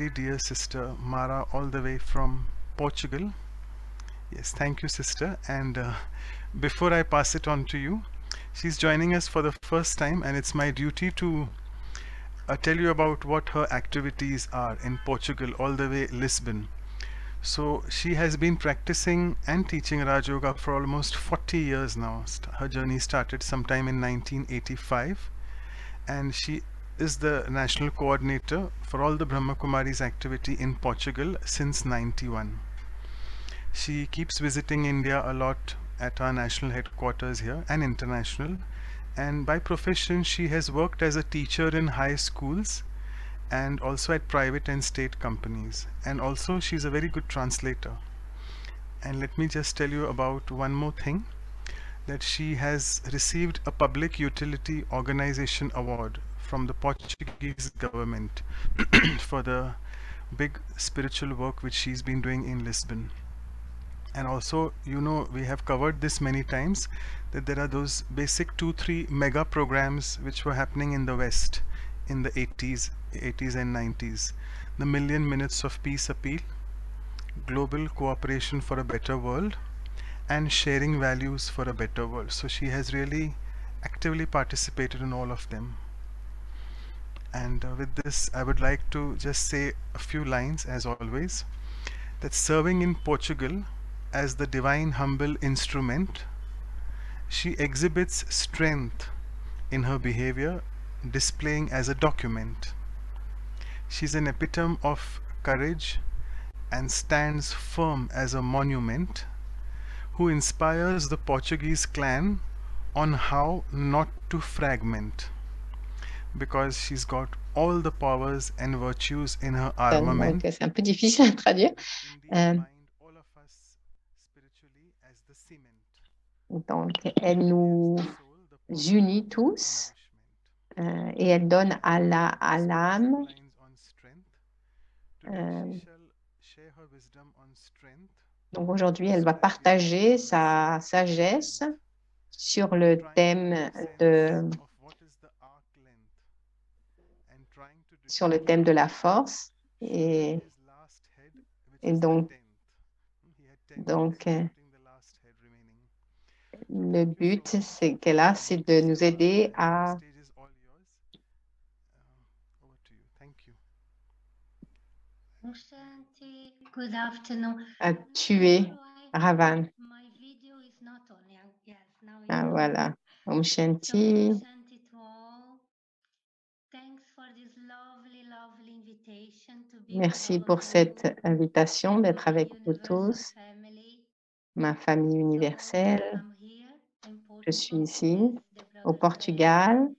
dear sister Mara, all the way from Portugal. Yes, thank you, sister. And before I pass it on to you, she's joining us for the first time, and it's my duty to tell you about what her activities are in Portugal, all the way Lisbon. So she has been practicing and teaching Raj Yoga for almost 40 years now. Her journey started sometime in 1985, and she is the national coordinator for all the Brahma Kumaris activity in Portugal since 91. She keeps visiting India a lot at our national headquarters here and international. And by profession, she has worked as a teacher in high schools and also at private and state companies. And also she's a very good translator. And let me just tell you about one more thing, that she has received a Public Utility Organization Award from the Portuguese government for the big spiritual work which she's been doing in Lisbon. And also, you know, we have covered this many times, that there are those basic 2-3 mega programs which were happening in the West in the 80s and 90s. The Million Minutes of Peace Appeal, Global Cooperation for a Better World, and Sharing Values for a Better World. So she has really actively participated in all of them. And with this, I would like to just say a few lines, as always, that serving in Portugal as the divine humble instrument, she exhibits strength in her behavior, displaying as a document. She's an epitome of courage and stands firm as a monument, who inspires the Portuguese clan on how not to fragment, because she's got all the powers and virtues in her armament. Donc, c'est un peu difficile à traduire. Donc, elle nous unit tous et elle donne à l'âme donc aujourd'hui, elle va partager sa sagesse sur le thème de la force et donc le but c'est de nous aider à tuer Ravan. Ah, voilà. Om Shanti. Merci pour cette invitation d'être avec vous tous, ma famille universelle. Je suis ici au Portugal,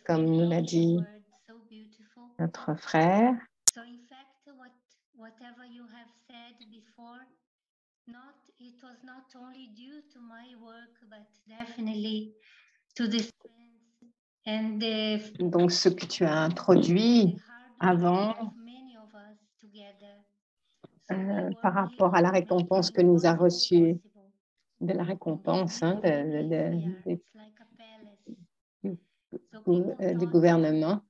comme nous l'a dit notre frère. Donc, ce que tu as introduit avant, par rapport à la récompense que nous avons reçue, de la récompense du gouvernement.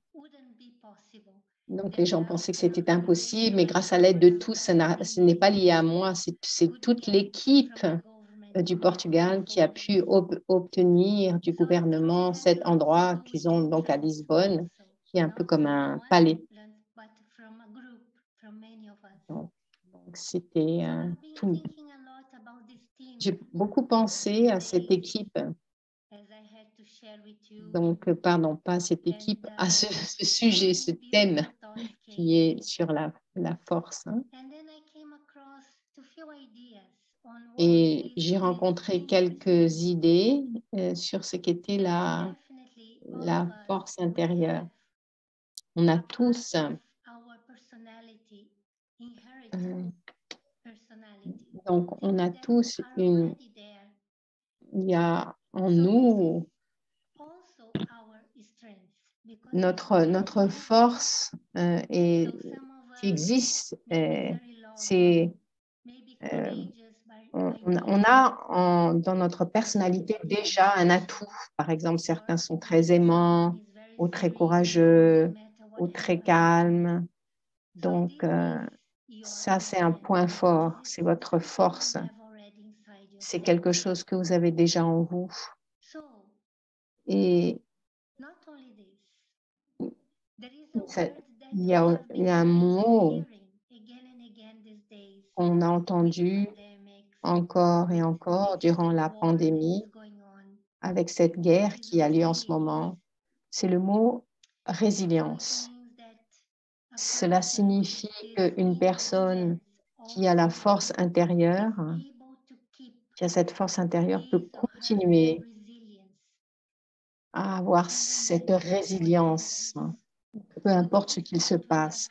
Donc, les gens pensaient que c'était impossible, mais grâce à l'aide de tous, ce n'est pas lié à moi, c'est toute l'équipe du Portugal qui a pu obtenir du gouvernement cet endroit qu'ils ont donc à Lisbonne, qui est un peu comme un palais. Donc c'était tout. J'ai beaucoup pensé à cette équipe. Donc, pardon, pas cette équipe, à ce sujet, ce thème qui est sur la force. Et j'ai rencontré quelques idées sur ce qu'était la force intérieure. On a tous donc on a tous il y a en nous notre force qui existe. C'est on a dans notre personnalité déjà un atout. Par exemple, certains sont très aimants ou très courageux ou très calmes. Donc, ça, c'est un point fort, c'est votre force. C'est quelque chose que vous avez déjà en vous. Et il y a un mot qu'on a entendu encore et encore durant la pandémie, avec cette guerre qui a lieu en ce moment, c'est le mot résilience. Cela signifie qu'une personne qui a la force intérieure, qui a cette force intérieure, peut continuer à avoir cette résilience, peu importe ce qu'il se passe.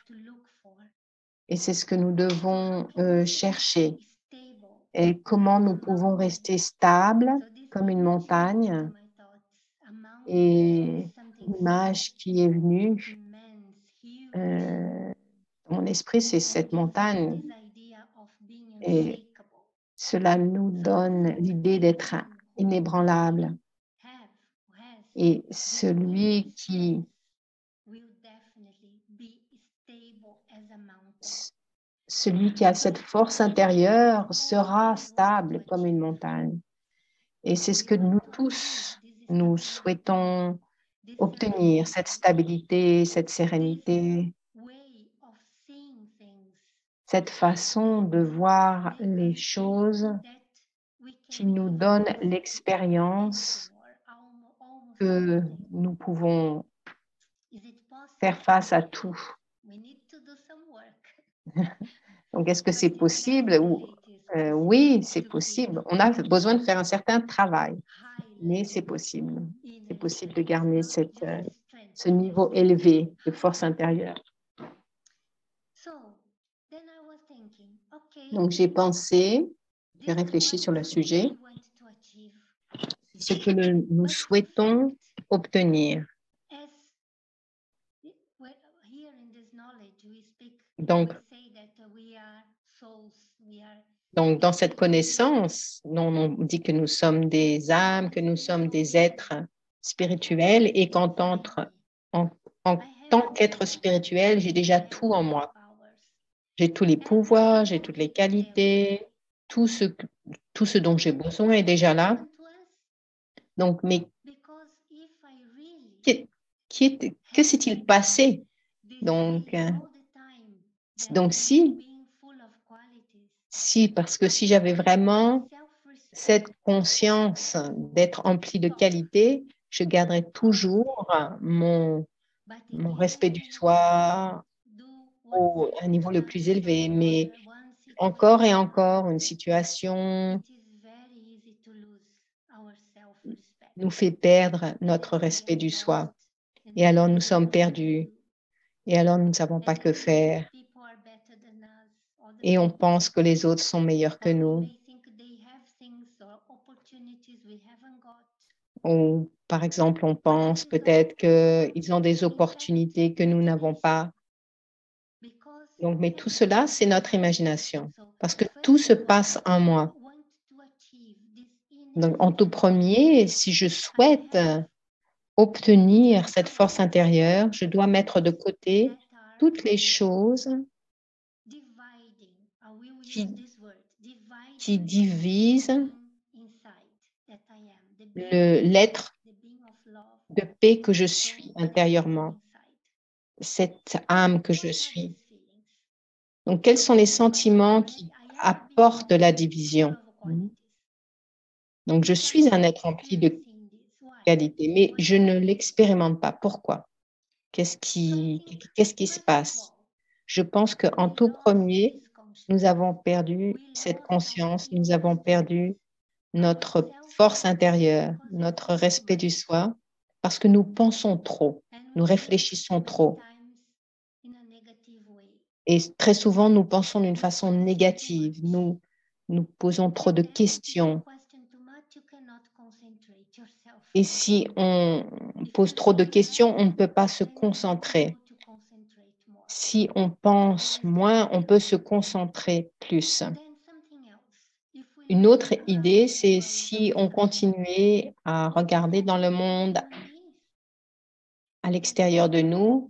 Et c'est ce que nous devons chercher. Et comment nous pouvons rester stables comme une montagne. Et l'image qui est venue dans mon esprit, c'est cette montagne. Et cela nous donne l'idée d'être inébranlable. Et celui qui a cette force intérieure sera stable comme une montagne. Et c'est ce que nous tous, nous souhaitons obtenir, cette stabilité, cette sérénité, cette façon de voir les choses qui nous donne l'expérience que nous pouvons faire face à tout. Donc, est-ce que c'est possible? Oui, c'est possible. On a besoin de faire un certain travail, mais c'est possible. C'est possible de garder ce niveau élevé de force intérieure. Donc, j'ai réfléchi sur le sujet, ce que nous souhaitons obtenir. Donc, dans cette connaissance, on dit que nous sommes des âmes, que nous sommes des êtres spirituels et en tant qu'être spirituel, j'ai déjà tout en moi. J'ai tous les pouvoirs, j'ai toutes les qualités, tout ce dont j'ai besoin est déjà là. Donc, mais que s'est-il passé? Donc parce que si j'avais vraiment cette conscience d'être empli de qualité, je garderais toujours mon respect du soi à un niveau le plus élevé. Mais encore et encore, une situation nous fait perdre notre respect du soi. Et alors, nous sommes perdus. Et alors, nous ne savons pas que faire. Et on pense que les autres sont meilleurs que nous. Ou, par exemple, on pense peut-être qu'ils ont des opportunités que nous n'avons pas. Donc, mais tout cela, c'est notre imagination. Parce que tout se passe en moi. Donc, en tout premier, si je souhaite obtenir cette force intérieure, je dois mettre de côté toutes les choses qui divisent l'être de paix que je suis intérieurement, cette âme que je suis. Donc, quels sont les sentiments qui apportent la division? Donc, je suis un être rempli de qualité, mais je ne l'expérimente pas. Pourquoi? Qu'est-ce qui se passe? Je pense qu'en tout premier, nous avons perdu cette conscience, nous avons perdu notre force intérieure, notre respect du soi, parce que nous pensons trop, nous réfléchissons trop. Et très souvent, nous pensons d'une façon négative, nous posons trop de questions. Et si on pose trop de questions, on ne peut pas se concentrer. Si on pense moins, on peut se concentrer plus. Une autre idée, c'est si on continuait à regarder dans le monde à l'extérieur de nous,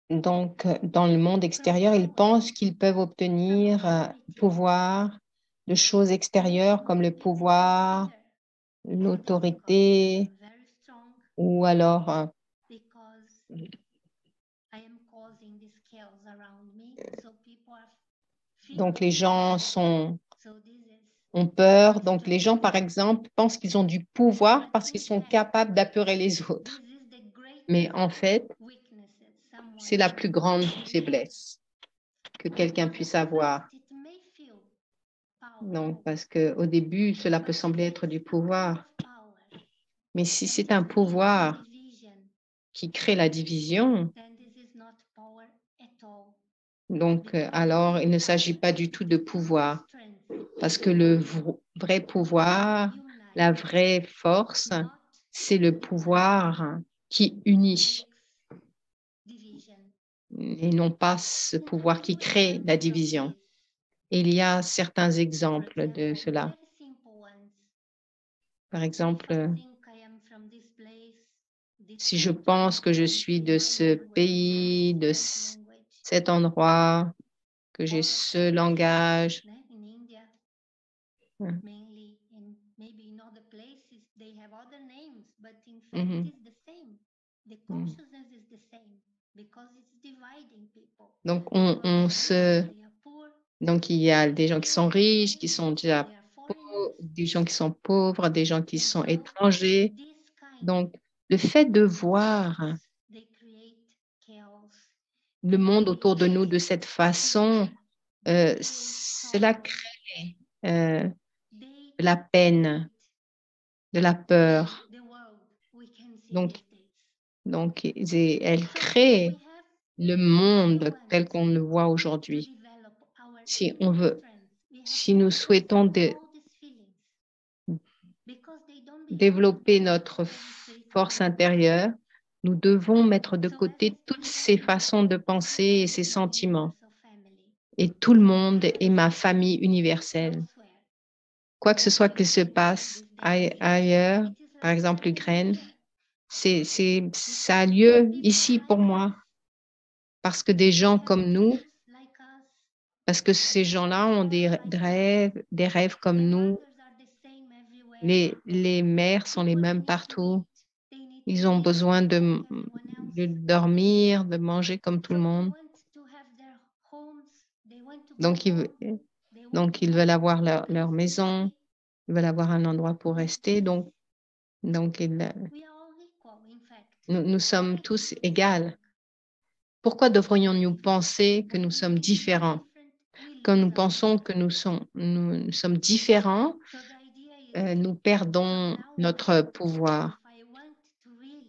Donc, dans le monde extérieur, ils pensent qu'ils peuvent obtenir pouvoir de choses extérieures comme le pouvoir, l'autorité, ou alors donc les gens ont peur. Donc les gens, par exemple, pensent qu'ils ont du pouvoir parce qu'ils sont capables d'apurer les autres. Mais en fait, c'est la plus grande faiblesse que quelqu'un puisse avoir. Donc, parce qu'au début, cela peut sembler être du pouvoir. Mais si c'est un pouvoir qui crée la division, donc alors il ne s'agit pas du tout de pouvoir. Parce que le vrai pouvoir, la vraie force, c'est le pouvoir qui unit et non pas ce pouvoir qui crée la division. Il y a certains exemples de cela. Par exemple, si je pense que je suis de ce pays, de cet endroit, que j'ai ce langage, donc donc il y a des gens qui sont riches, qui sont déjà pauvres, des gens qui sont pauvres, des gens qui sont étrangers. Donc le fait de voir le monde autour de nous de cette façon, cela crée de la peine, de la peur. Donc elle crée le monde tel qu'on le voit aujourd'hui. Si nous souhaitons développer notre force intérieure, nous devons mettre de côté toutes ces façons de penser et ces sentiments. Et tout le monde est ma famille universelle. Quoi que ce soit qui se passe ailleurs, par exemple l'Ukraine, ça a lieu ici pour moi. Parce que des gens comme nous, parce que ces gens-là ont des rêves comme nous. Les mères sont les mêmes partout. Ils ont besoin de dormir, de manger comme tout le monde. Donc, ils veulent avoir leur maison, ils veulent avoir un endroit pour rester. Donc nous sommes tous égaux. Pourquoi devrions-nous penser que nous sommes différents? Quand nous pensons que nous sommes différents, nous perdons notre pouvoir.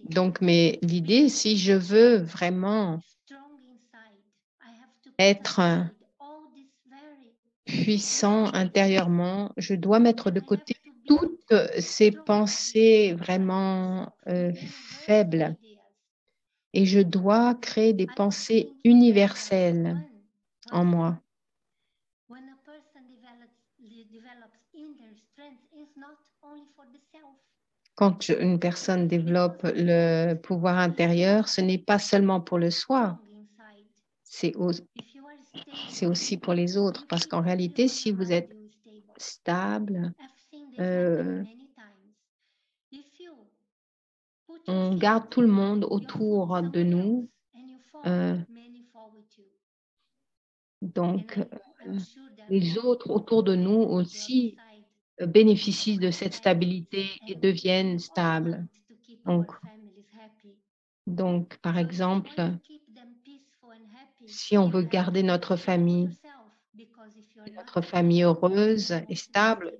Donc, mais l'idée, si je veux vraiment être puissant intérieurement, je dois mettre de côté toutes ces pensées vraiment faibles et je dois créer des pensées universelles en moi. Quand une personne développe le pouvoir intérieur, ce n'est pas seulement pour le soi, c'est aussi pour les autres. Parce qu'en réalité, si vous êtes stable, on garde tout le monde autour de nous. Donc, les autres autour de nous aussi bénéficient de cette stabilité et deviennent stables. Donc, par exemple, si on veut garder notre famille heureuse et stable,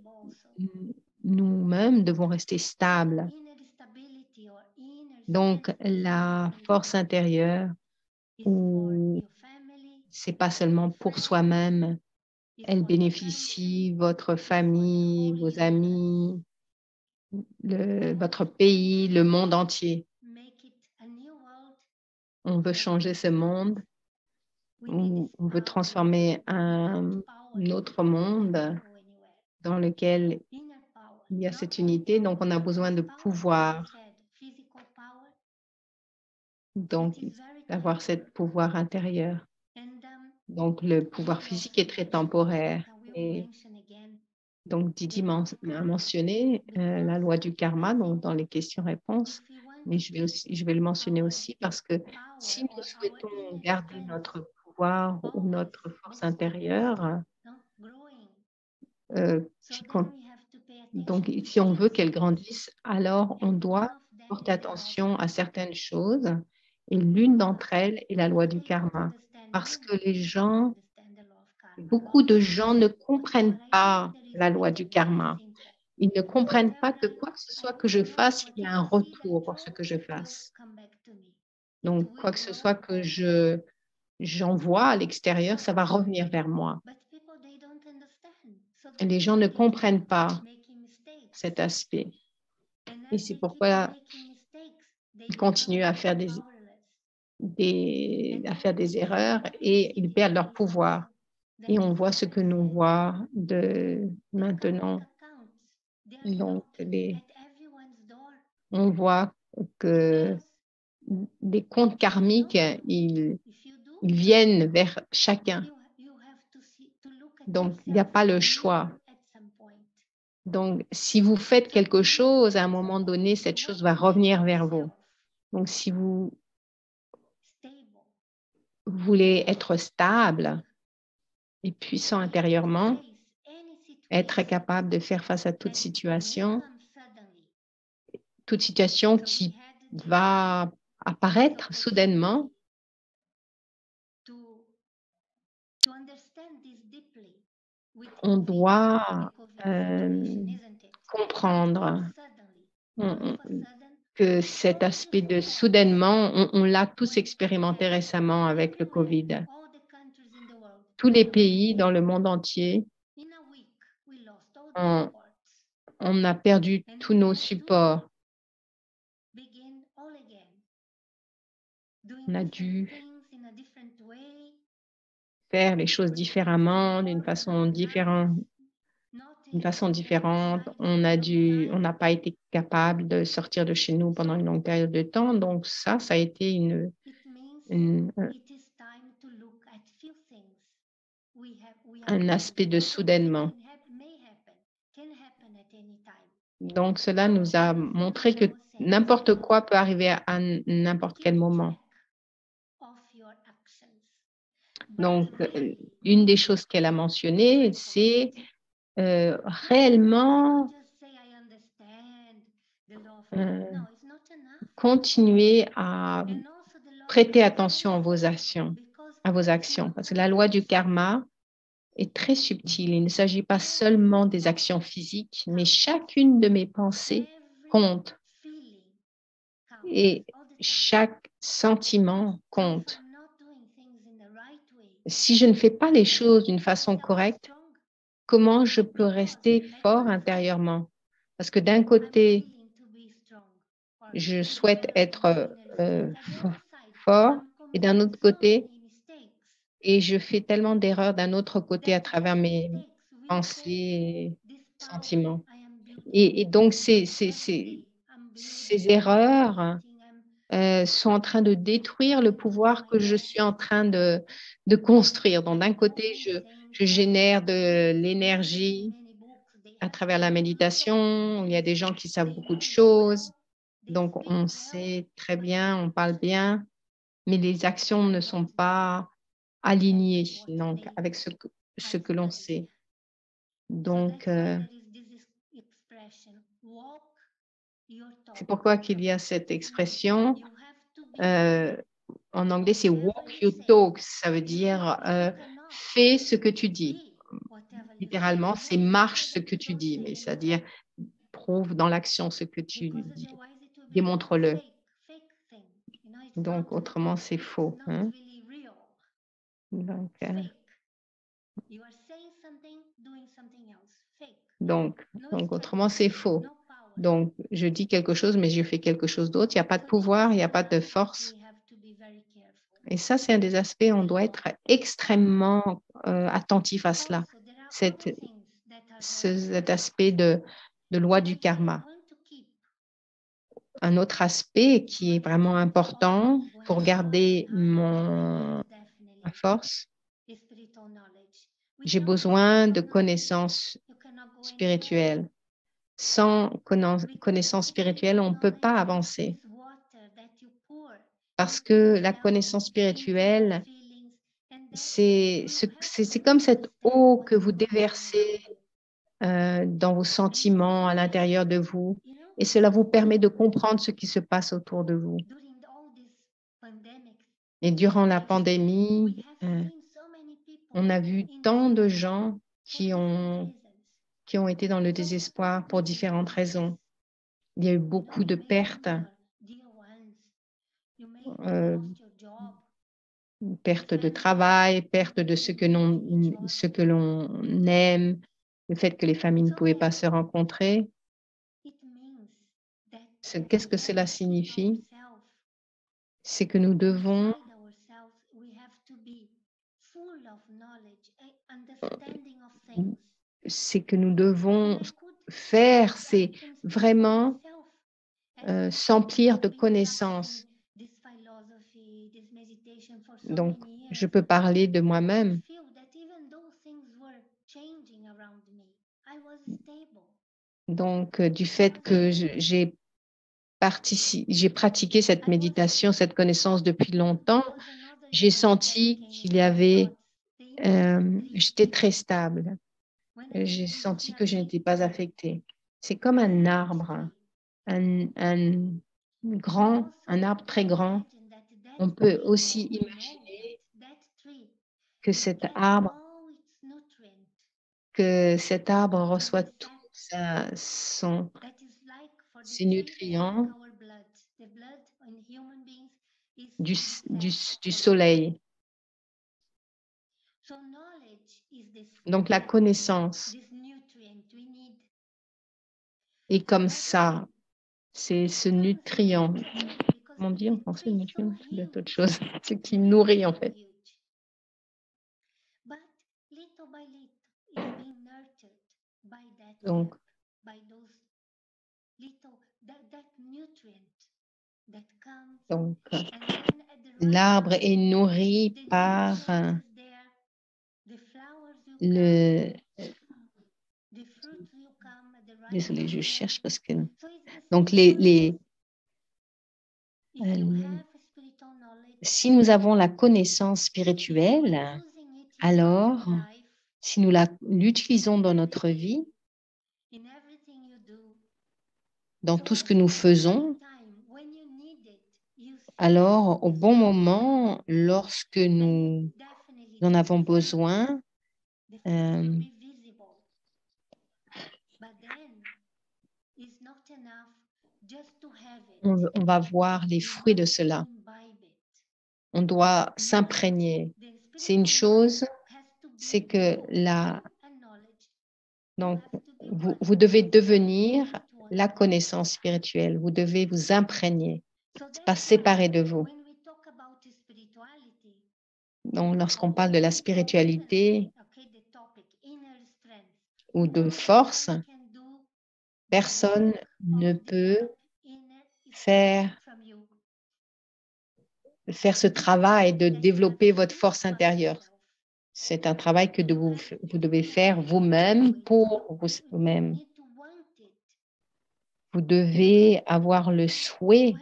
nous-mêmes devons rester stables. Donc, la force intérieure, c'est pas seulement pour soi-même, elle bénéficie votre famille, vos amis, votre pays, le monde entier. On veut changer ce monde, on veut transformer un autre monde dans lequel il y a cette unité, donc on a besoin de pouvoir. Donc, d'avoir ce pouvoir intérieur. Donc, le pouvoir physique est très temporaire. Et donc, Didi a mentionné la loi du karma donc dans les questions-réponses, mais je vais le mentionner aussi parce que si nous souhaitons garder notre pouvoir ou notre force intérieure, donc si on veut qu'elle grandisse, alors on doit porter attention à certaines choses et l'une d'entre elles est la loi du karma parce que beaucoup de gens ne comprennent pas la loi du karma. Ils ne comprennent pas que quoi que ce soit que je fasse, il y a un retour pour ce que je fasse. Donc, quoi que ce soit que j'envoie à l'extérieur, ça va revenir vers moi. Et les gens ne comprennent pas cet aspect. Et c'est pourquoi ils continuent à faire des erreurs et ils perdent leur pouvoir. Et on voit ce que nous voit de maintenant. Donc, on voit que les comptes karmiques, ils viennent vers chacun. Donc, il n'y a pas le choix. Donc, si vous faites quelque chose, à un moment donné, cette chose va revenir vers vous. Donc, si vous voulez être stable et puissant intérieurement, être capable de faire face à toute situation qui va apparaître soudainement, on doit comprendre que cet aspect de soudainement, on l'a tous expérimenté récemment avec le COVID. Tous les pays dans le monde entier, on a perdu tous nos supports. On a dû faire les choses différemment, d'une façon différente. On n'a pas été capable de sortir de chez nous pendant une longue période de temps. Donc ça a été un aspect de soudainement. Donc cela nous a montré que n'importe quoi peut arriver à n'importe quel moment. Donc, une des choses qu'elle a mentionnées, c'est réellement continuer à prêter attention à vos actions, parce que la loi du karma est très subtile. Il ne s'agit pas seulement des actions physiques, mais chacune de mes pensées compte et chaque sentiment compte. Si je ne fais pas les choses d'une façon correcte, comment je peux rester fort intérieurement? Parce que d'un côté, je souhaite être fort et d'un autre côté, et je fais tellement d'erreurs d'un autre côté à travers mes pensées et sentiments. Et donc, ces erreurs sont en train de détruire le pouvoir que je suis en train de construire. Donc, d'un côté, je génère de l'énergie à travers la méditation. Il y a des gens qui savent beaucoup de choses. Donc, on sait très bien, on parle bien, mais les actions ne sont pas alignées donc, avec ce que l'on sait. Donc, c'est pourquoi qu'il y a cette expression. En anglais, c'est walk your talk. Ça veut dire fais ce que tu dis. Littéralement, c'est marche ce que tu dis, mais c'est-à-dire prouve dans l'action ce que tu dis. Démontre-le. Donc, autrement, c'est faux. Hein? Donc, autrement, c'est faux. Donc, je dis quelque chose, mais je fais quelque chose d'autre. Il n'y a pas de pouvoir, il n'y a pas de force. Et ça, c'est un des aspects, on doit être extrêmement attentif à cela, cet aspect de loi du karma. un autre aspect qui est vraiment important pour garder ma force. J'ai besoin de connaissances spirituelles. Sans connaissance spirituelle, on ne peut pas avancer. Parce que la connaissance spirituelle, c'est comme cette eau que vous déversez dans vos sentiments à l'intérieur de vous. Et cela vous permet de comprendre ce qui se passe autour de vous. Et durant la pandémie, on a vu tant de gens qui ont été dans le désespoir pour différentes raisons. Il y a eu beaucoup de pertes, perte de travail, perte de ce que l'on aime, le fait que les familles ne pouvaient pas se rencontrer. Qu'est-ce que cela signifie? C'est que nous devons faire, c'est vraiment s'emplir de connaissances. Donc, je peux parler de moi-même. Donc, du fait que j'ai pratiqué cette méditation, cette connaissance depuis longtemps, j'ai senti qu'il y avait, j'étais très stable. J'ai senti que je n'étais pas affectée. C'est comme un arbre, un arbre très grand. On peut aussi imaginer que cet arbre reçoit tous ses nutriments du soleil. Donc la connaissance est comme ça, c'est ce nutrient. Comment dire en français, nutrient, c'est autre chose, ce qui nourrit en fait. Donc, l'arbre est nourri par Désolée, je cherche parce que... Donc, si nous avons la connaissance spirituelle, alors, si nous l'utilisons dans notre vie, dans tout ce que nous faisons, alors, au bon moment, lorsque nous en avons besoin, on va voir les fruits de cela. On doit s'imprégner. C'est une chose, c'est que donc, vous devez devenir la connaissance spirituelle. Vous devez vous imprégner. Ce n'est pas séparé de vous. Donc, lorsqu'on parle de la spiritualité ou de force, personne ne peut faire ce travail de développer votre force intérieure. C'est un travail que vous devez faire vous-même pour vous-même. Vous devez avoir le souhait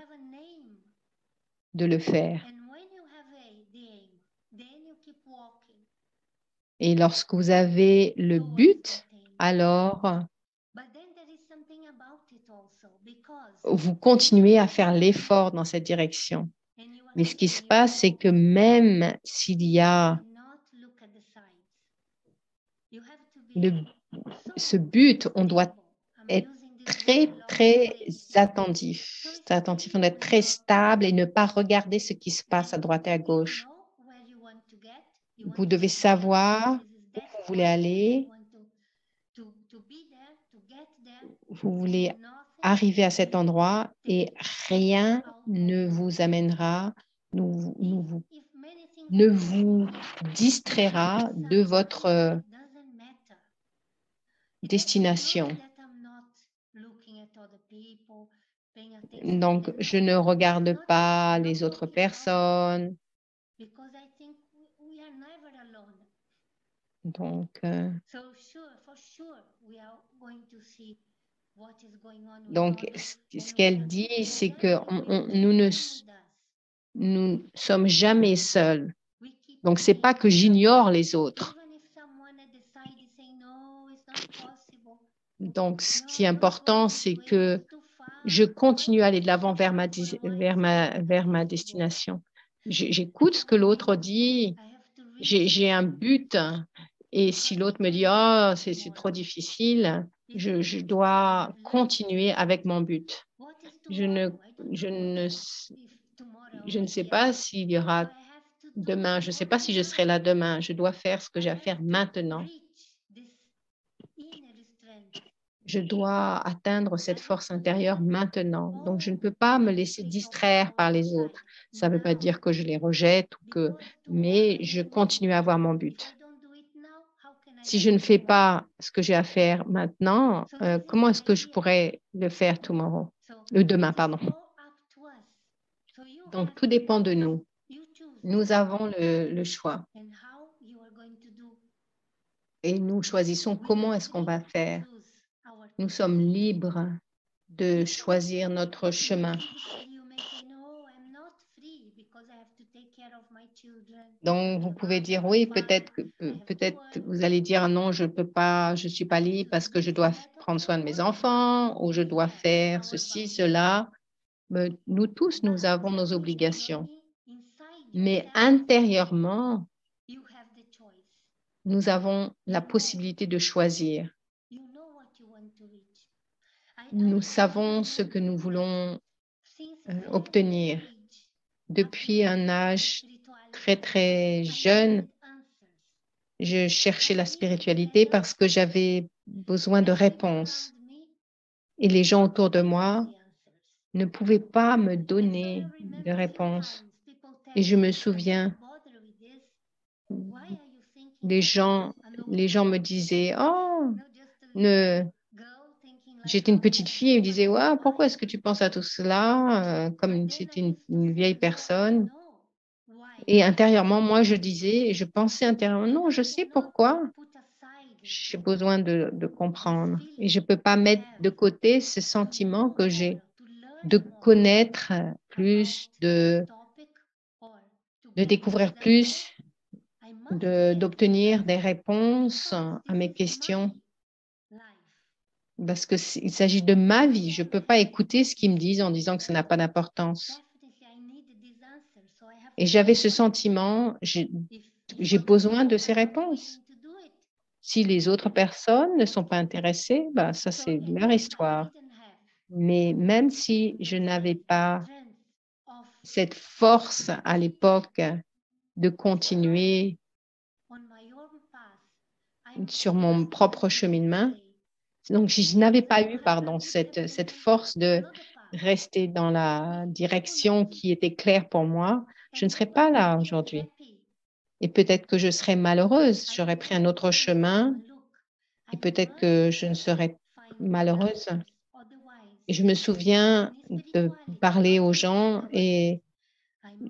de le faire. Et lorsque vous avez le but, alors vous continuez à faire l'effort dans cette direction. Mais ce qui se passe, c'est que même s'il y a ce but, on doit être très, très attentif. On doit être très stable et ne pas regarder ce qui se passe à droite et à gauche. Vous devez savoir où vous voulez aller. Vous voulez arriver à cet endroit et rien ne vous amènera, ne vous distraira de votre destination. Donc, je ne regarde pas les autres personnes. Donc, ce qu'elle dit, c'est que nous ne sommes jamais seuls. Donc, ce n'est pas que j'ignore les autres. Donc, ce qui est important, c'est que je continue à aller de l'avant vers ma destination. J'écoute ce que l'autre dit. J'ai un but. Et si l'autre me dit « Oh, c'est trop difficile », je dois continuer avec mon but. Je ne sais pas s'il y aura demain. Je ne sais pas si je serai là demain. Je dois faire ce que j'ai à faire maintenant. Je dois atteindre cette force intérieure maintenant. Donc, je ne peux pas me laisser distraire par les autres. Ça ne veut pas dire que je les rejette, mais je continue à avoir mon but. Si je ne fais pas ce que j'ai à faire maintenant, comment est-ce que je pourrais le faire demain, pardon. Donc, tout dépend de nous. Nous avons le choix. Et nous choisissons comment est-ce qu'on va faire. Nous sommes libres de choisir notre chemin. Donc, vous pouvez dire, oui, peut-être vous allez dire, non, je peux pas, je suis pas libre parce que je dois prendre soin de mes enfants ou je dois faire ceci, cela. Mais nous tous, nous avons nos obligations. Mais intérieurement, nous avons la possibilité de choisir. Nous savons ce que nous voulons obtenir. Depuis un âge très, très jeune, je cherchais la spiritualité parce que j'avais besoin de réponses. Et les gens autour de moi ne pouvaient pas me donner de réponses. Et je me souviens, les gens me disaient, oh, j'étais une petite fille et ils me disaient, ouais, pourquoi est-ce que tu penses à tout cela? Comme c'était une vieille personne. Et intérieurement, moi, je pensais intérieurement, non, je sais pourquoi. J'ai besoin de comprendre. Et je ne peux pas mettre de côté ce sentiment que j'ai de connaître plus, de découvrir plus, d'obtenir des réponses à mes questions. Parce qu'il s'agit de ma vie. Je ne peux pas écouter ce qu'ils me disent en disant que ça n'a pas d'importance. Et j'avais ce sentiment, j'ai besoin de ces réponses. Si les autres personnes ne sont pas intéressées, bah, ça c'est leur histoire. Mais même si je n'avais pas cette force à l'époque de continuer sur mon propre cheminement, donc je n'avais pas eu, cette force de rester dans la direction qui était claire pour moi, je ne serais pas là aujourd'hui. Et peut-être que je serais malheureuse, j'aurais pris un autre chemin et peut-être que je ne serais malheureuse. Et je me souviens de parler aux gens et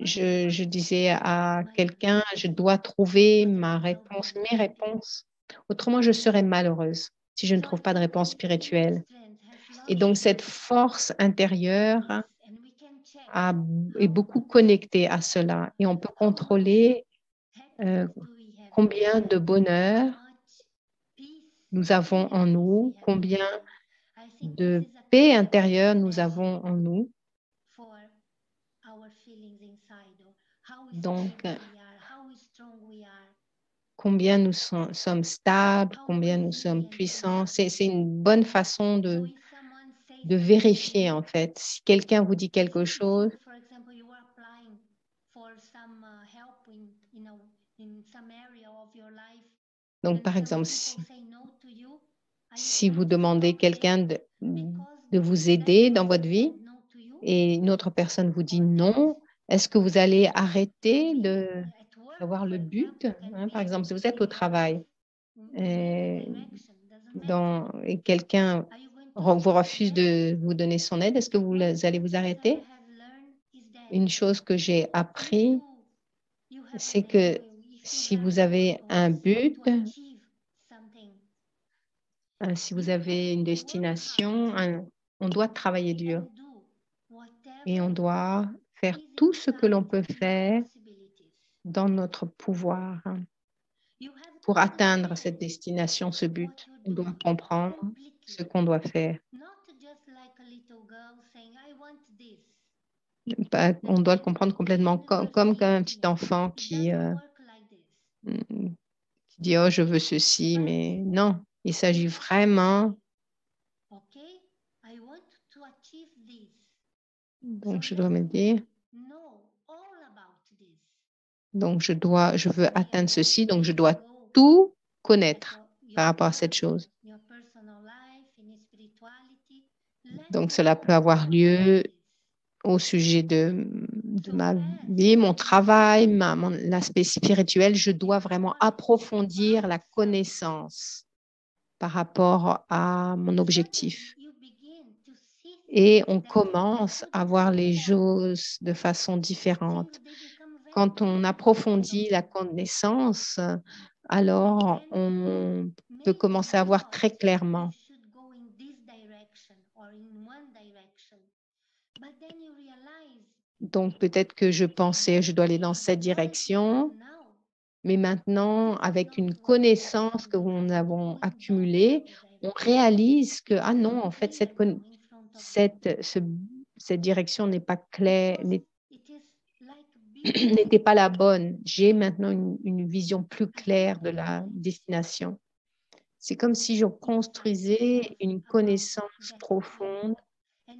je disais à quelqu'un, je dois trouver mes réponses. Autrement, je serais malheureuse si je ne trouve pas de réponse spirituelle. Et donc, cette force intérieure est beaucoup connectée à cela. Et on peut contrôler combien de bonheur nous avons en nous, combien de paix intérieure nous avons en nous. Donc, combien nous sommes stables, combien nous sommes puissants. C'est une bonne façon de vérifier, en fait. Si quelqu'un vous dit quelque chose, donc, par exemple, si vous demandez quelqu'un de vous aider dans votre vie et une autre personne vous dit non, est-ce que vous allez arrêter d'avoir le but? Par exemple, si vous êtes au travail et quelqu'un vous refuse de vous donner son aide, est-ce que vous allez vous arrêter? Une chose que j'ai appris, c'est que si vous avez un but, si vous avez une destination, on doit travailler dur et on doit faire tout ce que l'on peut faire dans notre pouvoir pour atteindre cette destination, ce but. On doit comprendre ce qu'on doit faire. On doit le comprendre complètement comme un petit enfant qui dit « Oh, je veux ceci », mais non, il s'agit vraiment. Donc, je dois me dire, donc je veux atteindre ceci, donc je dois tout connaître par rapport à cette chose. Donc, cela peut avoir lieu au sujet de ma vie, mon travail, l'aspect spirituel. Je dois vraiment approfondir la connaissance par rapport à mon objectif. Et on commence à voir les choses de façon différente. Quand on approfondit la connaissance, alors on peut commencer à voir très clairement. Donc, peut-être que je pensais, je dois aller dans cette direction, mais maintenant, avec une connaissance que nous avons accumulée, on réalise que, ah non, en fait, cette direction n'est pas claire, n'était pas la bonne. J'ai maintenant une vision plus claire de la destination. C'est comme si je construisais une connaissance profonde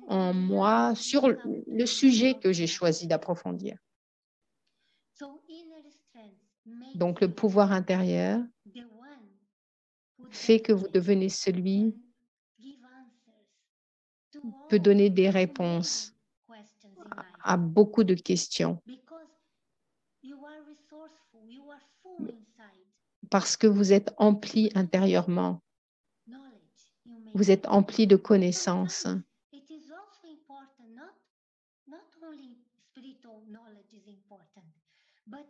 en moi sur le sujet que j'ai choisi d'approfondir. Donc, le pouvoir intérieur fait que vous devenez celui qui peut donner des réponses à beaucoup de questions. Parce que vous êtes empli intérieurement. Vous êtes empli de connaissances.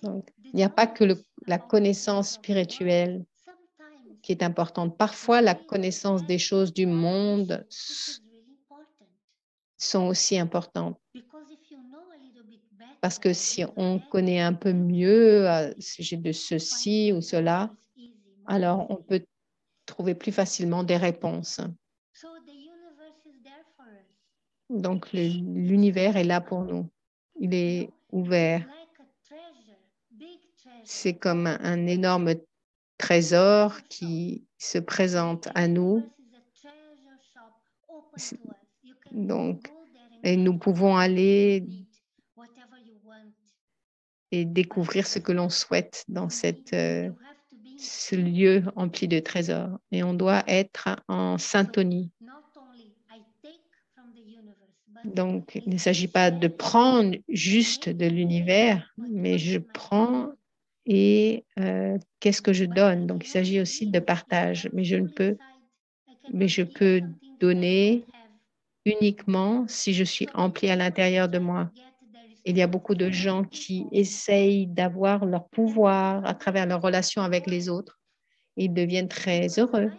Donc, il n'y a pas que la connaissance spirituelle qui est importante. Parfois, la connaissance des choses du monde sont aussi importantes. Parce que si on connaît un peu mieux sujet de ceci ou cela, alors on peut trouver plus facilement des réponses. Donc, l'univers est là pour nous. Il est ouvert. C'est comme un énorme trésor qui se présente à nous. Donc, et nous pouvons aller et découvrir ce que l'on souhaite dans ce lieu empli de trésors. Et on doit être en syntonie. Donc, il ne s'agit pas de prendre juste de l'univers, mais je prends et qu'est-ce que je donne? Donc, il s'agit aussi de partage, mais je peux donner uniquement si je suis empli à l'intérieur de moi. Il y a beaucoup de gens qui essayent d'avoir leur pouvoir à travers leur relation avec les autres. Ils deviennent très heureux.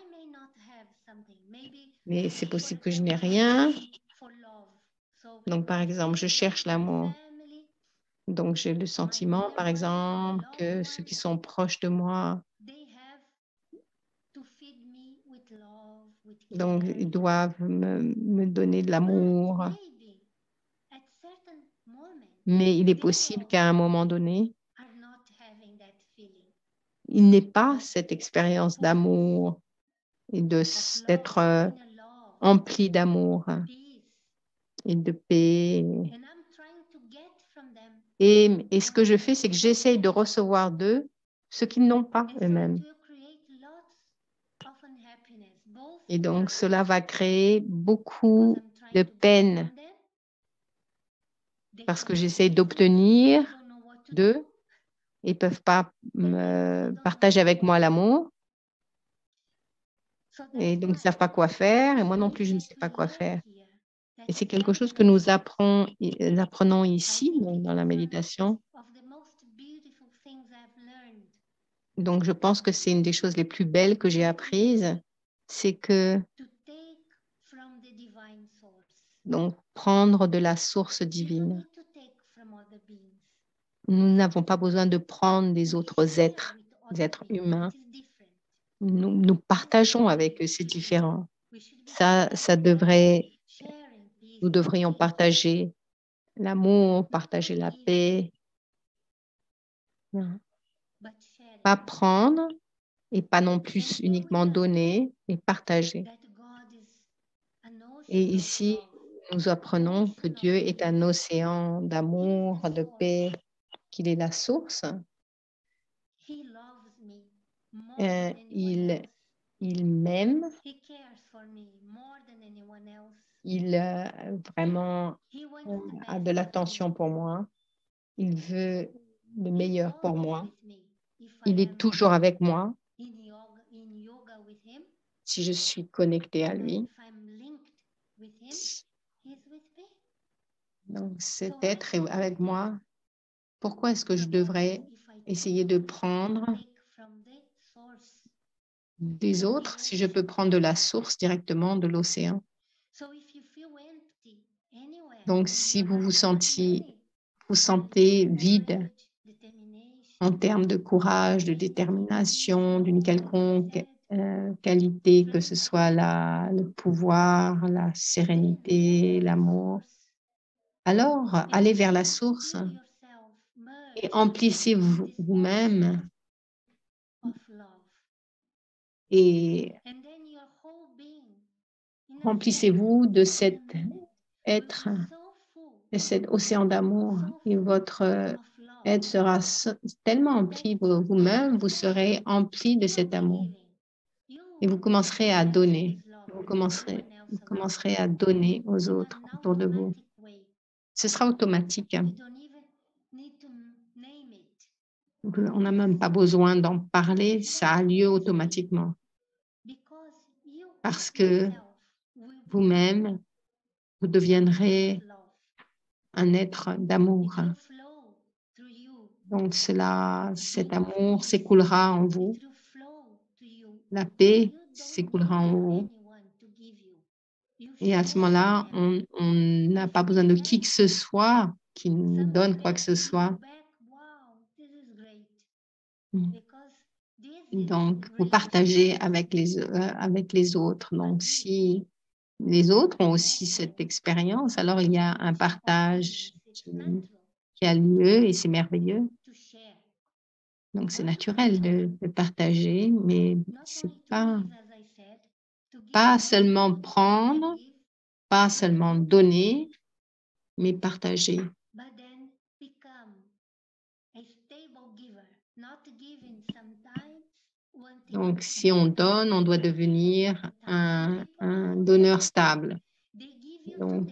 Mais c'est possible que je n'ai rien. Donc, par exemple, je cherche l'amour. Donc, j'ai le sentiment, par exemple, que ceux qui sont proches de moi, donc, ils doivent me donner de l'amour. Mais il est possible qu'à un moment donné, il n'ait pas cette expérience d'amour et d'être empli d'amour et de paix. Et ce que je fais, c'est que j'essaye de recevoir d'eux ce qu'ils n'ont pas eux-mêmes. Et donc, cela va créer beaucoup de peine parce que j'essaye d'obtenir d'eux. Ils ne peuvent pas me partager avec moi l'amour. Et donc, ils ne savent pas quoi faire, et moi non plus, je ne sais pas quoi faire. Et c'est quelque chose que nous apprenons ici, dans la méditation. Donc, je pense que c'est une des choses les plus belles que j'ai apprises, c'est que donc prendre de la source divine. Nous n'avons pas besoin de prendre des autres êtres, des êtres humains. Nous partageons avec eux, c'est différent. Nous devrions partager l'amour, partager la paix. Pas prendre et pas non plus uniquement donner, mais partager. Et ici, nous apprenons que Dieu est un océan d'amour, de paix, qu'il est la source. Il m'aime. Il vraiment a de l'attention pour moi. Il veut le meilleur pour moi. Il est toujours avec moi si je suis connectée à lui. Donc, cet être est avec moi. Pourquoi est-ce que je devrais essayer de prendre des autres si je peux prendre de la source directement de l'océan? Donc, si vous vous sentez vide en termes de courage, de détermination, d'une quelconque qualité, que ce soit le pouvoir, la sérénité, l'amour, alors allez vers la source et emplissez vous-même et remplissez-vous de cet être, de cet océan d'amour, et votre être sera tellement empli, vous-même, vous serez empli de cet amour. Et vous commencerez à donner. Vous commencerez à donner aux autres autour de vous. Ce sera automatique. On n'a même pas besoin d'en parler, ça a lieu automatiquement. Parce que vous-même, vous deviendrez un être d'amour. Donc, cet amour s'écoulera en vous. La paix s'écoulera en vous. Et à ce moment-là, on n'a pas besoin de qui que ce soit qui nous donne quoi que ce soit. Donc, vous partagez avec les autres. Donc, si les autres ont aussi cette expérience, alors il y a un partage qui a lieu et c'est merveilleux. Donc, c'est naturel de partager, mais c'est pas seulement prendre, pas seulement donner, mais partager. Donc, si on donne, on doit devenir un donneur stable. Donc,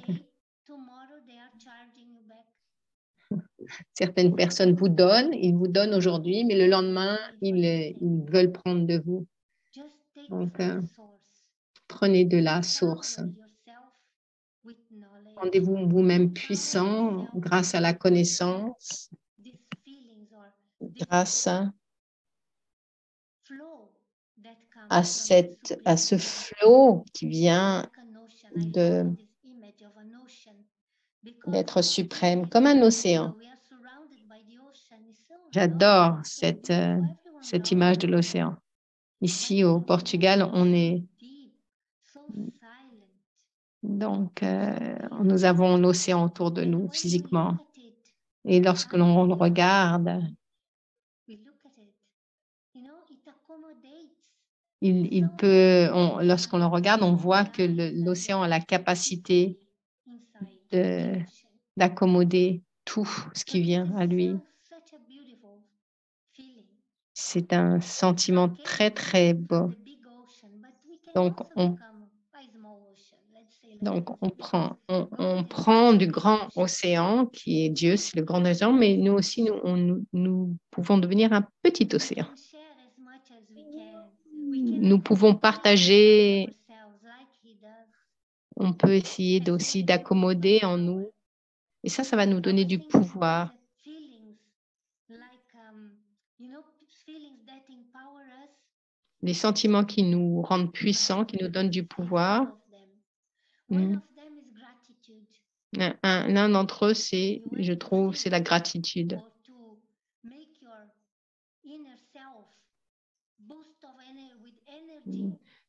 certaines personnes vous donnent, ils vous donnent aujourd'hui, mais le lendemain, ils veulent prendre de vous. Donc, prenez de la source. Rendez-vous vous-même puissant grâce à la connaissance, grâce à ce flot qui vient d'être suprême, comme un océan. J'adore cette image de l'océan. Ici, au Portugal, donc, nous avons l'océan autour de nous physiquement. Et lorsque l'on le regarde, lorsqu'on le regarde, on voit que l'océan a la capacité d'accommoder tout ce qui vient à lui. C'est un sentiment très, très beau. Donc, on prend du grand océan qui est Dieu, c'est le grand océan, mais nous aussi, nous pouvons devenir un petit océan. nous pouvons partager, on peut essayer aussi d'accommoder en nous. Et ça va nous donner du pouvoir. Les sentiments qui nous rendent puissants, qui nous donnent du pouvoir. L'un d'entre eux, je trouve, c'est la gratitude.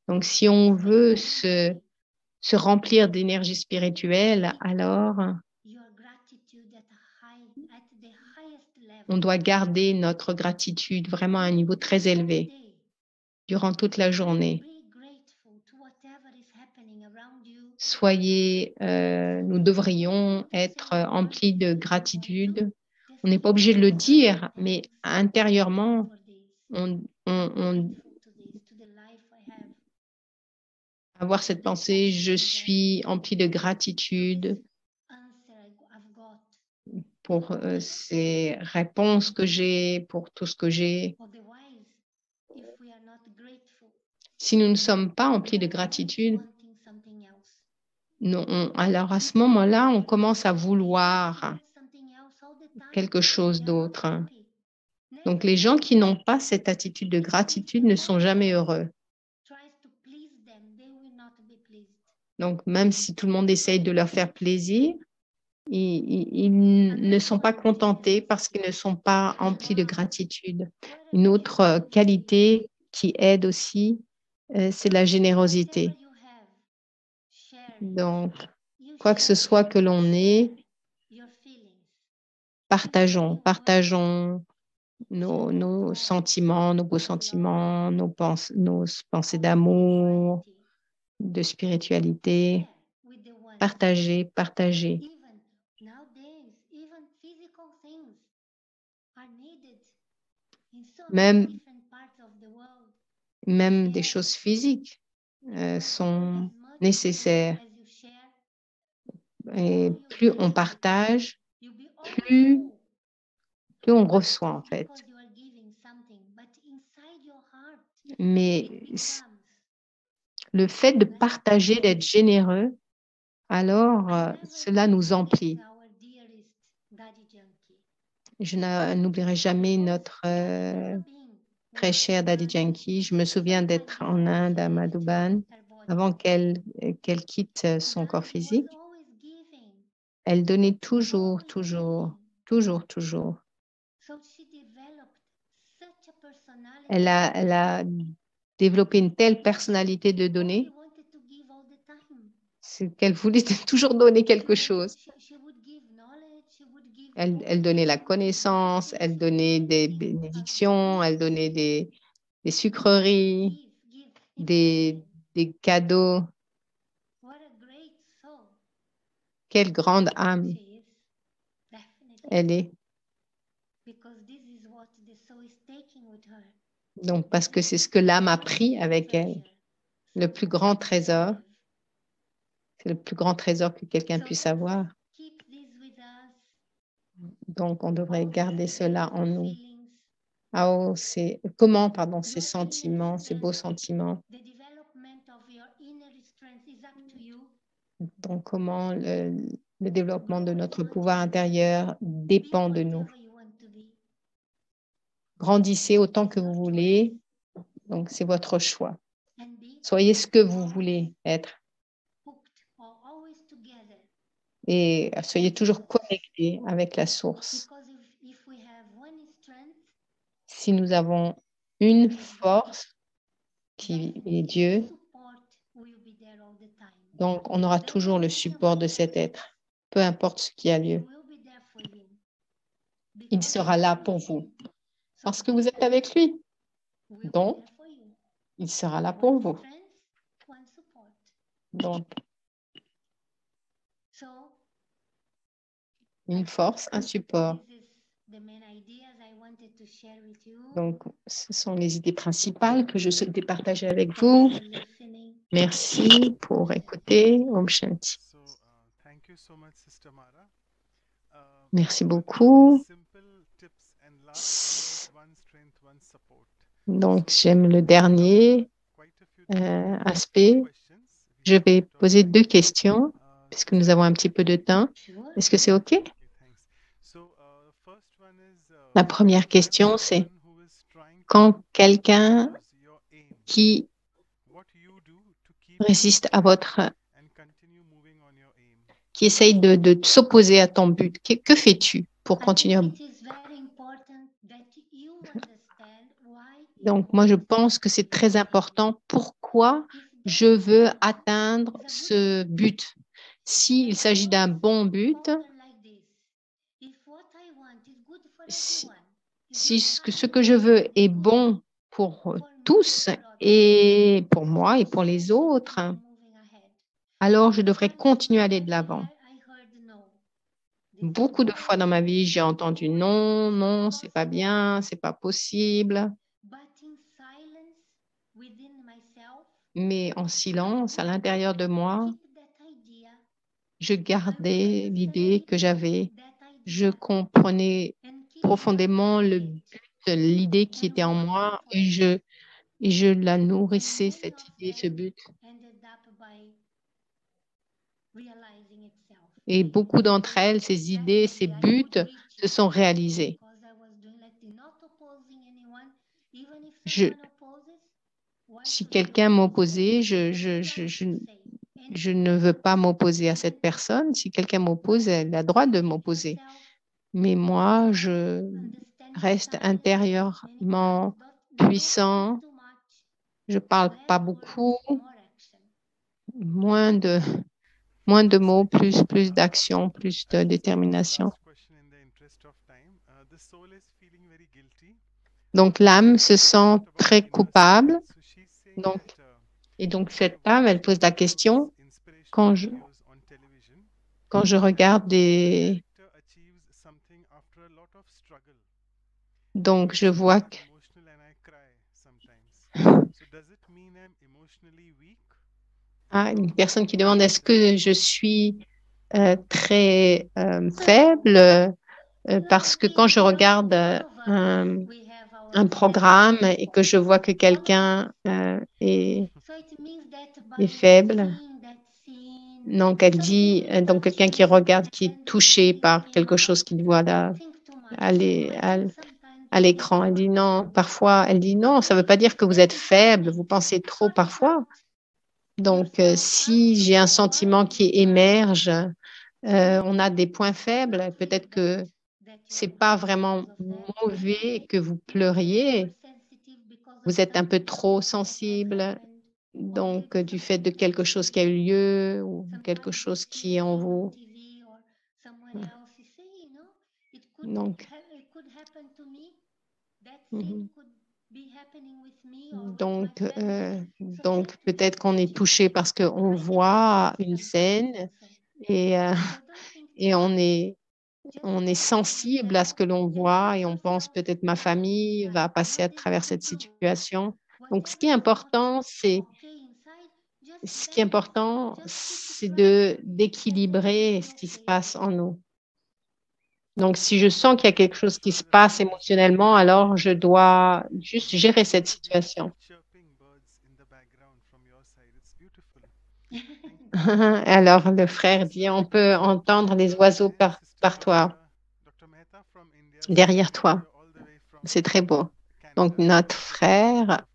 Donc, si on veut se remplir d'énergie spirituelle, alors on doit garder notre gratitude vraiment à un niveau très élevé durant toute la journée. Nous devrions être emplis de gratitude. On n'est pas obligé de le dire, mais intérieurement, avoir cette pensée, je suis empli de gratitude pour ces réponses que j'ai, pour tout ce que j'ai. Si nous ne sommes pas emplis de gratitude, alors à ce moment-là, on commence à vouloir quelque chose d'autre. Donc, les gens qui n'ont pas cette attitude de gratitude ne sont jamais heureux. Donc, même si tout le monde essaye de leur faire plaisir, ils ne sont pas contentés parce qu'ils ne sont pas emplis de gratitude. Une autre qualité qui aide aussi, c'est la générosité. Donc, quoi que ce soit que l'on ait, partageons nos sentiments, nos beaux sentiments, nos pensées d'amour, de spiritualité. Partagez. Même des choses physiques sont nécessaires. Et plus on partage, plus on reçoit en fait. Mais le fait de partager, d'être généreux, alors cela nous emplit. Je n'oublierai jamais notre très chère Daddy Yankee. Je me souviens d'être en Inde, à Madhuban, avant qu'elle quitte son corps physique. Elle donnait toujours. Elle a développé une telle personnalité de donner, c'est qu'elle voulait toujours donner quelque chose. Elle donnait la connaissance, elle donnait des bénédictions, elle donnait des sucreries, des cadeaux. Quelle grande âme elle est. Donc, parce que c'est ce que l'âme a pris avec elle. Le plus grand trésor, c'est le plus grand trésor que quelqu'un puisse avoir. Donc, on devrait garder cela en nous. Ces sentiments, ces beaux sentiments. Donc, comment le développement de notre pouvoir intérieur dépend de nous. Grandissez autant que vous voulez. Donc, c'est votre choix. Soyez ce que vous voulez être. Et soyez toujours connectés avec la source. Si nous avons une force qui est Dieu, donc on aura toujours le support de cet être, peu importe ce qui a lieu. Il sera là pour vous, parce que vous êtes avec lui. Donc, il sera là pour vous. Donc, une force, un support. Donc, ce sont les idées principales que je souhaitais partager avec vous. Merci pour écouter. Om Shanti. Merci beaucoup. Donc, j'aime le dernier. aspect. Je vais poser 2 questions puisque nous avons un petit peu de temps. Est-ce que c'est OK? La première question, c'est quand quelqu'un qui résiste à qui essaye de s'opposer à ton but, que fais-tu pour continuer? Donc, moi, je pense que c'est très important pourquoi je veux atteindre ce but. S'il s'agit d'un bon but, si ce que je veux est bon pour tous et pour moi et pour les autres, alors je devrais continuer à aller de l'avant. Beaucoup de fois dans ma vie, j'ai entendu non, non, c'est pas bien, c'est pas possible. Mais en silence, à l'intérieur de moi, je gardais l'idée que j'avais. Je comprenais profondément l'idée qui était en moi et je la nourrissais, cette idée, ce but. Et beaucoup d'entre elles, ces idées, ces buts se sont réalisés. Si quelqu'un m'opposait, je ne veux pas m'opposer à cette personne. Si quelqu'un m'oppose, elle a le droit de m'opposer. Mais moi, je reste intérieurement puissant. Je parle pas beaucoup, moins de, moins de mots, plus d'action, plus de détermination. Donc, l'âme se sent très coupable. Et donc, cette femme, elle pose la question, quand je, quand je regarde des... Donc, je vois que... Ah, une personne qui demande, est-ce que je suis très faible parce que quand je regarde un programme et que je vois que quelqu'un est faible, donc elle dit, donc quelqu'un qui regarde, qui est touché par quelque chose qu'il voit là, à l'écran, elle dit non, parfois, elle dit non, ça ne veut pas dire que vous êtes faible, vous pensez trop parfois. Donc, si j'ai un sentiment qui émerge, on a des points faibles, peut-être que c'est pas vraiment mauvais que vous pleuriez. Vous êtes un peu trop sensible, donc du fait de quelque chose qui a eu lieu ou quelque chose qui est en vous. Donc, donc peut-être qu'on est touché parce qu'on voit une scène et, et on est sensible à ce que l'on voit et on pense peut-être ma famille va passer à travers cette situation. Donc, ce qui est important, c'est d'équilibrer ce qui se passe en nous. Donc, si je sens qu'il y a quelque chose qui se passe émotionnellement, alors je dois juste gérer cette situation. Alors, le frère dit, on peut entendre les oiseaux par toi, derrière toi. C'est très beau. Donc, notre frère,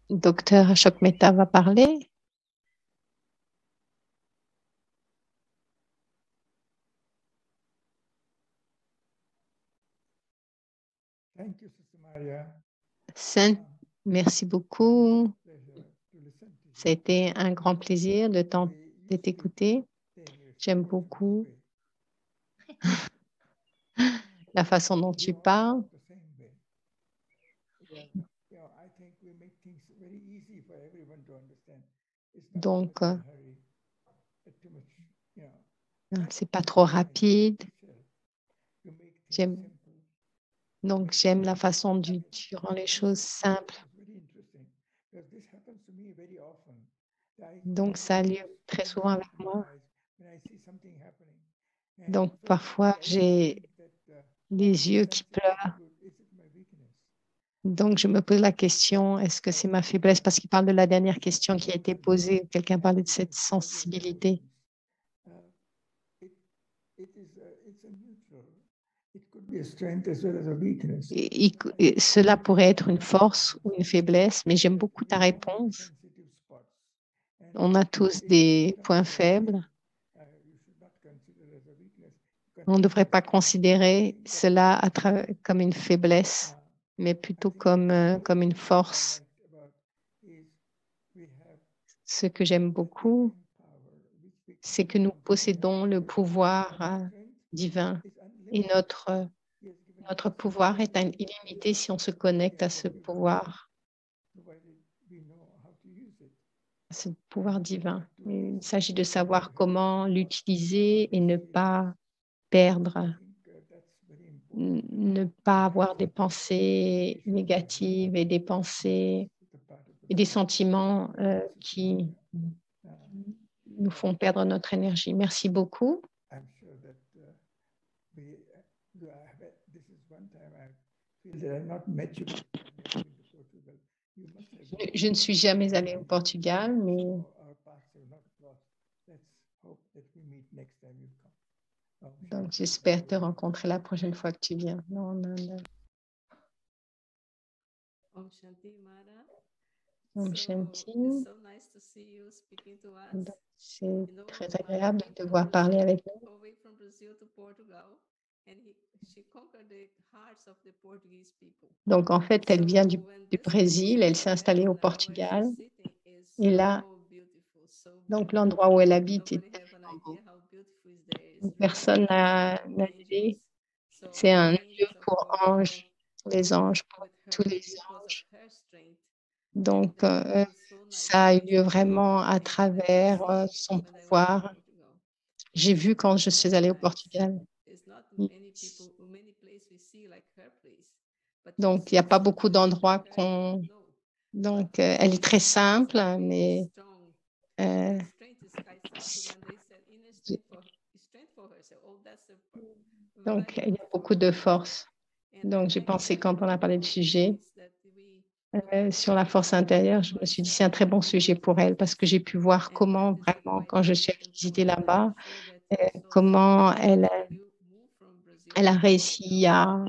docteur Ashok Mehta, va parler. Sainte, merci beaucoup. Ça a été un grand plaisir de t'écouter. J'aime beaucoup la façon dont tu parles. Donc, c'est pas trop rapide. Donc, j'aime la façon dont tu rends les choses simples. Donc, ça a lieu très souvent avec moi. Donc, parfois, j'ai les yeux qui pleurent. Donc, je me pose la question, est-ce que c'est ma faiblesse? Parce qu'il parle de la dernière question qui a été posée. Quelqu'un parlait de cette sensibilité. Et cela pourrait être une force ou une faiblesse, mais j'aime beaucoup ta réponse. On a tous des points faibles. On ne devrait pas considérer cela comme une faiblesse, mais plutôt comme une force. Ce que j'aime beaucoup, c'est que nous possédons le pouvoir divin et notre pouvoir est illimité si on se connecte à ce pouvoir divin. Il s'agit de savoir comment l'utiliser et ne pas perdre, ne pas avoir des pensées négatives et des pensées et des sentiments qui nous font perdre notre énergie. Merci beaucoup. Je ne suis jamais allée au Portugal, mais donc j'espère te rencontrer la prochaine fois que tu viens. Om Shanti Mara. Om Shanti. C'est très agréable de te voir parler avec nous. Donc, en fait, elle vient du Brésil, elle s'est installée au Portugal. Et là, donc l'endroit où elle habite est tellement beau. Personne n'a idée. C'est un lieu pour anges, pour les anges, pour tous les anges. Donc, ça a eu lieu vraiment à travers son pouvoir. J'ai vu quand je suis allée au Portugal. Donc, il n'y a pas beaucoup d'endroits qu'on... Donc, elle est très simple, mais donc, il y a beaucoup de force. Donc, j'ai pensé quand on a parlé du sujet sur la force intérieure, je me suis dit c'est un très bon sujet pour elle parce que j'ai pu voir comment vraiment, quand je suis allée visiter là-bas, comment elle a réussi à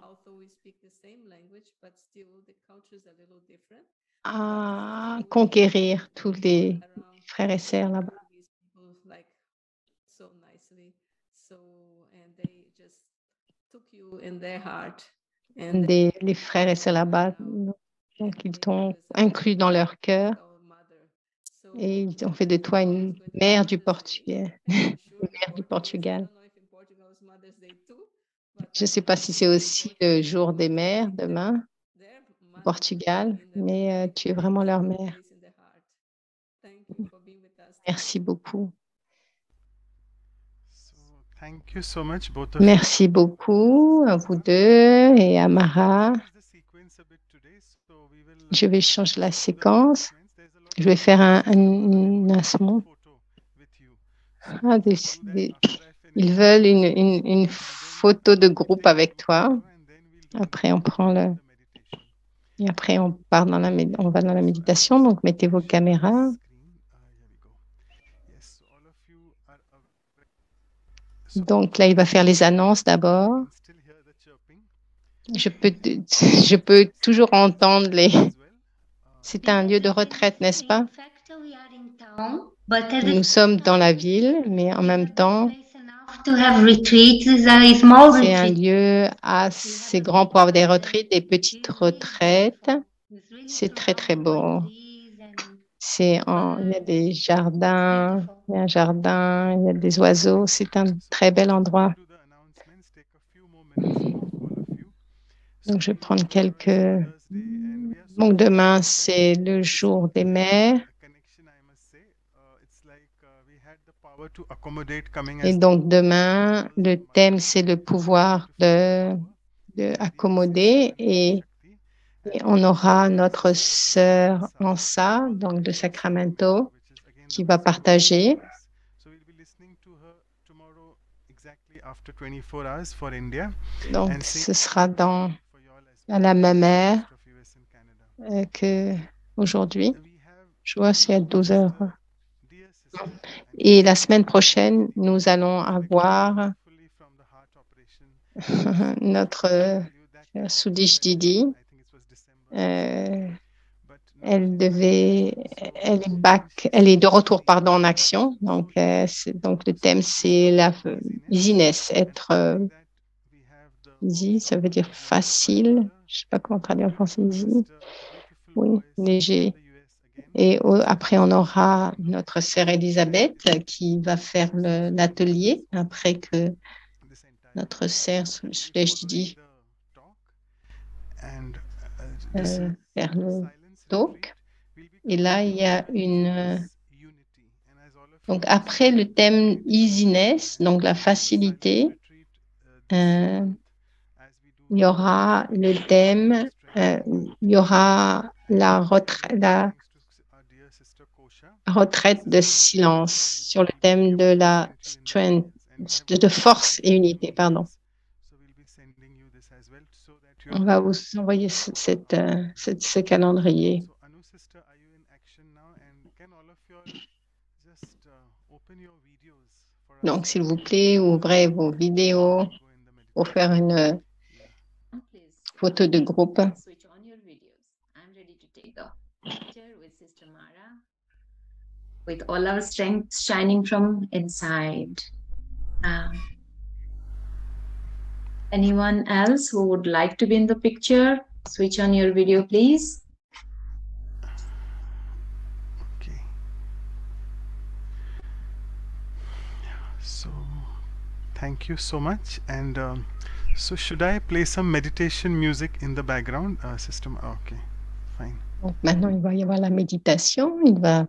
conquérir tous les frères et sœurs là-bas. Les frères et sœurs là-bas, donc ils t'ont inclus dans leur cœur et ils ont fait de toi une mère du Portugal. Une mère du Portugal. Je ne sais pas si c'est aussi le jour des mères demain au Portugal, mais tu es vraiment leur mère. Merci beaucoup. Merci beaucoup à vous deux et à Mara. Je vais changer la séquence. Je vais faire un lancement. Ils veulent une photo de groupe avec toi. Après, on prend le... Et après, on va dans la méditation. Donc, mettez vos caméras. Donc, là, il va faire les annonces d'abord. Je peux toujours entendre les... C'est un lieu de retraite, n'est-ce pas? Nous sommes dans la ville, mais en même temps, c'est un lieu assez grand pour avoir des retraites, des petites retraites. C'est très, très beau. Il y a des jardins, il y a un jardin, il y a des oiseaux. C'est un très bel endroit. Donc, je vais prendre quelques... Donc, demain, c'est le jour des mères. Et donc, demain, le thème, c'est le pouvoir de accommoder et on aura notre sœur Ansa, donc de Sacramento, qui va partager. Donc, ce sera à la même heure que aujourd'hui, we have je vois c'est à 12 heures. dear sister, Et la semaine prochaine, nous allons avoir fully from the heart operation. notre Tell you that Sudish Didi. I think it was December, but now Elle devait, elle est back, elle est de retour, pardon, en action. Donc, donc le thème, c'est la easiness, être easy, ça veut dire facile. Je sais pas comment traduire en français easy. Oui, léger. Et après, on aura notre sœur Elisabeth qui va faire l'atelier après que notre sœur Sudesh Didi faire le talk. Et là, il y a une... Donc, après le thème easiness, donc la facilité, il y aura le thème, il y aura la retraite de silence sur le thème de la strength, de force et unité, pardon. On va vous envoyer ce calendrier. Donc, s'il vous plaît, ouvrez vos vidéos pour faire une photo de groupe. Switch on your videos. I'm ready to take the picture with Sister Mara, with all our strength shining from inside. Anyone else who would like to be in the picture? Switch on your video, please. Okay. So, thank you so much. And so, should I play some meditation music in the background, system? Okay, fine. Donc maintenant, il va y avoir la méditation. Il va,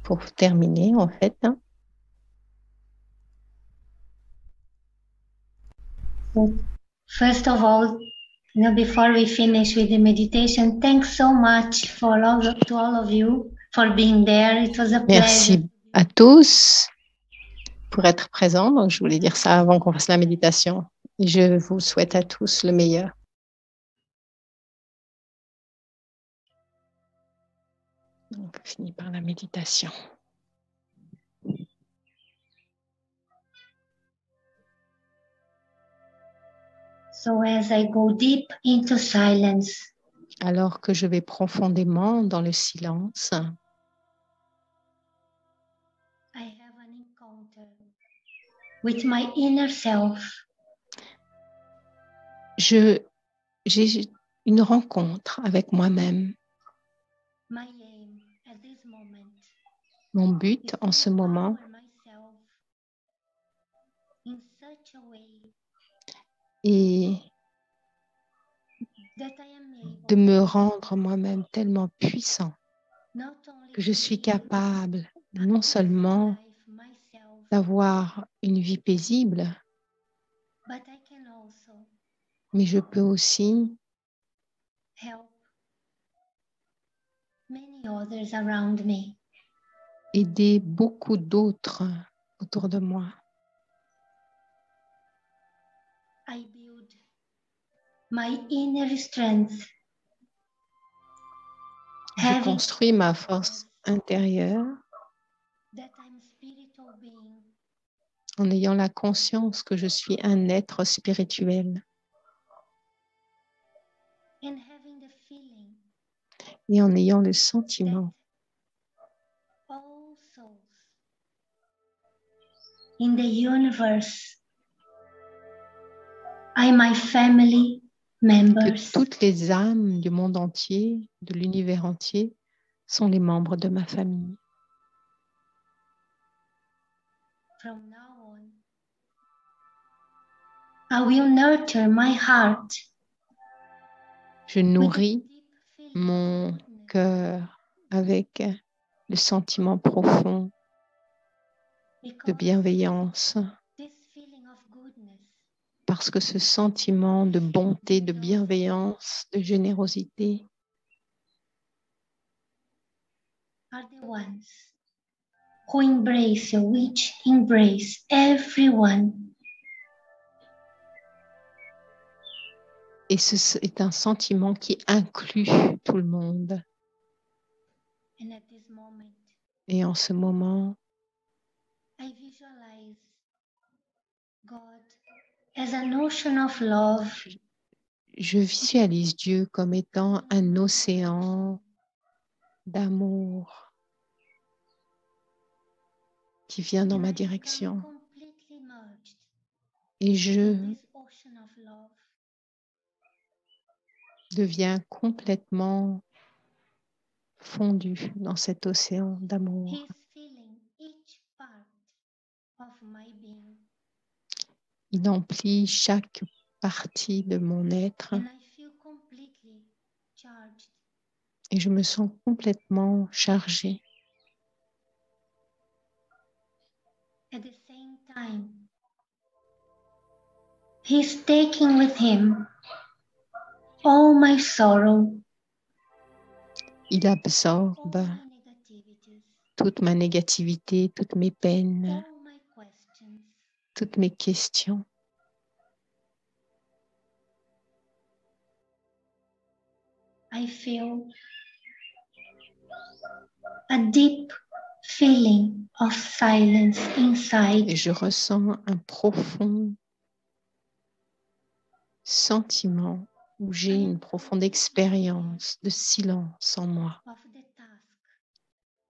pour terminer, en fait. Hein. First of all, before we finish with the meditation, thanks so much to all of you for being there. It was a pleasure. Merci à tous pour être présents. Donc, je voulais dire ça avant qu'on fasse la méditation. Et je vous souhaite à tous le meilleur. Donc, on finit par la méditation. So as I go deep into silence, alors que je vais profondément dans le silence, I have an encounter with my inner self. j'ai une rencontre avec moi-même. My aim at this moment Mon but en ce moment est de me rendre moi-même tellement puissant que je suis capable non seulement d'avoir une vie paisible, mais je peux aussi aider beaucoup d'autres autour de moi. I build my inner strength. Je construis ma force intérieure en ayant la conscience que je suis un être spirituel et en ayant le sentiment in the universe are my family members. Que toutes les âmes du monde entier, de l'univers entier, sont les membres de ma famille. From now on, I will nurture my heart. Je nourris mon cœur avec le sentiment profond de bienveillance, parce que ce sentiment de bonté, de bienveillance, de générosité are the ones who embrace, which embrace everyone. Et ce est un sentiment qui inclut tout le monde. And at this moment, Et en ce moment, I visualize God as an ocean of love. je visualise Dieu comme étant un océan d'amour qui vient dans And ma I become direction. completely merged Et in je this ocean of love. deviens complètement fondu dans cet océan d'amour. He's feeling each part of my being. Il emplit chaque partie de mon être And I feel completely charged. et je me sens complètement chargée. At the same time, he's taking with him all my sorrow, Il absorbe all my negativities, toute ma négativité, toutes mes peines, all my questions. toutes mes questions. I feel a deep feeling of silence Et inside. je ressens un profond sentiment où j'ai une profonde expérience de silence en moi. Of the task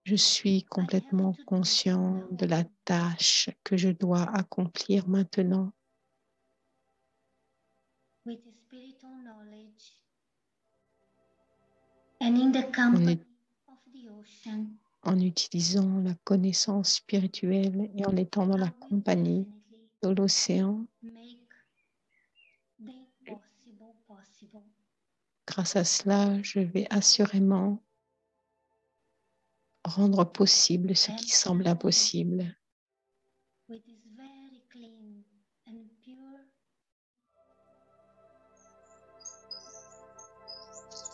Je suis complètement conscient de la tâche que je dois accomplir maintenant with the spiritual knowledge and in the company of the ocean. en utilisant la connaissance spirituelle et en étant dans la I will compagnie definitely de l'océan. make the impossible possible. Grâce à cela, je vais assurément rendre possible ce qui semble impossible. With this very clean and pure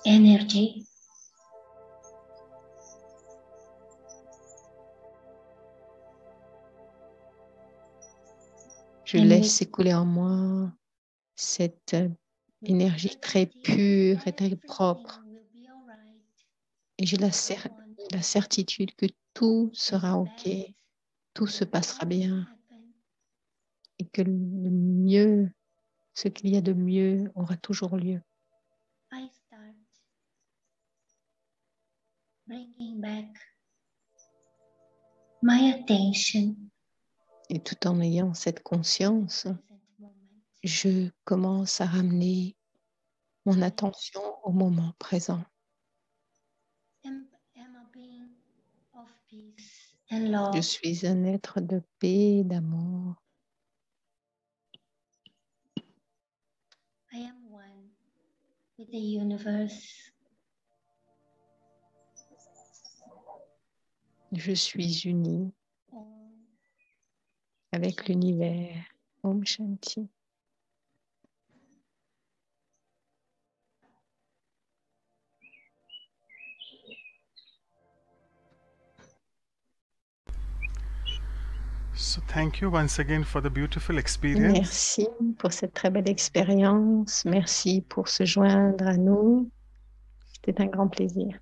energy. Je laisse s'écouler en moi cette énergie très pure et très propre. Et j'ai la certitude que tout sera OK, tout se passera bien et que le mieux, ce qu'il y a de mieux aura toujours lieu. I start bringing back my attention Et tout en ayant cette conscience, to the present moment. je commence à ramener mon attention au moment présent. Am a being of peace and Je love. suis un être de paix et d'amour. I am one with the universe. Je suis unie Om avec l'univers. Om Shanti. So thank you once again for the beautiful experience. Merci pour cette très belle expérience. Merci pour se joindre à nous. C'était un grand plaisir.